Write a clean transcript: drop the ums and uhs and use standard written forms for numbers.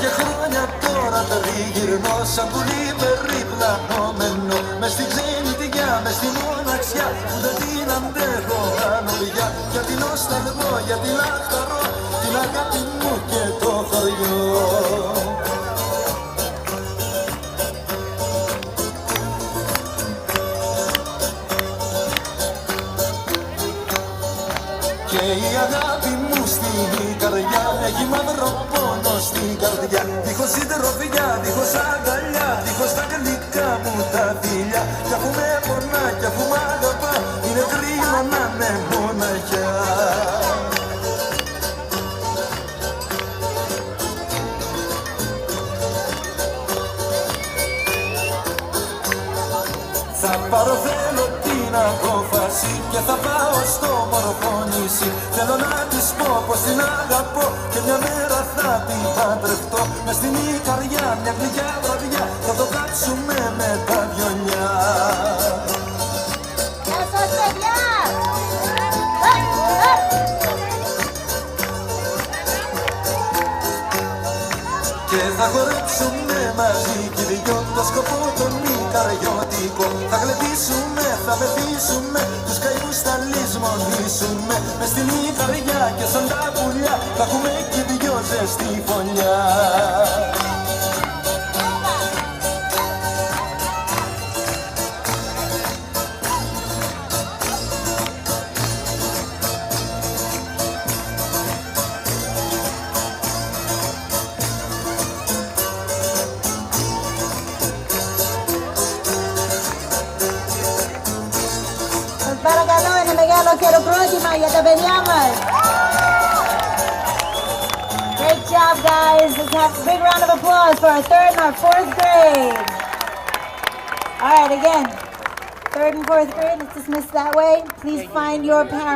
και χρόνια τώρα τριγυρνώ σαν πουλί περιπλανόμενο μες στην ξενιτιά, μες στη μοναξιά που δεν την αντέχω άλλο πια. Γιατί νοσταλγώ, γιατί λαχταρώ την αγάπη μου και το χωριό. Και η αγάπη μου στην καρδιά έχει μαύρο πόνο στην καρδιά. Δίχως συντροφιά, δίχως αγκαλιά, δίχως τα γλυκά μου τα φιλιά. Κι αφού με πονά, κι αφού μ' αγαπά, είναι κρίμα να είναι μοναχιά. Θα πάρω θέλω την απόφαση και θα πάω στο μορφό νησί. Θέλω να της πω πως την αγαπώ και μια μέρα θα την παντρευτώ. Μες στην Ικαριά μια γλυκιά βραδιά θα το κάτσουμε με τα βιολιά. Γεια σας παιδιά! Και θα χορέψουμε μαζί κι οι δυο το σκοπό τον Ικαριώτικο. Θα γλεντήσουμε, θα μεθύσουμε, τους καημούς θα λησμονήσουμε. Μες στην Ικαριά και σαν τα πουλιά θα έχουμε κι οι δυο ζεστή φωλιά. Παρακαλώ, ένα μεγάλο χειροκρότημα για τα παιδιά μας. Great job, guys. Let's have a big round of applause for our 3rd and our 4th grade. All right, again, 3rd and 4th grade, let's dismiss that way. Please find your parents.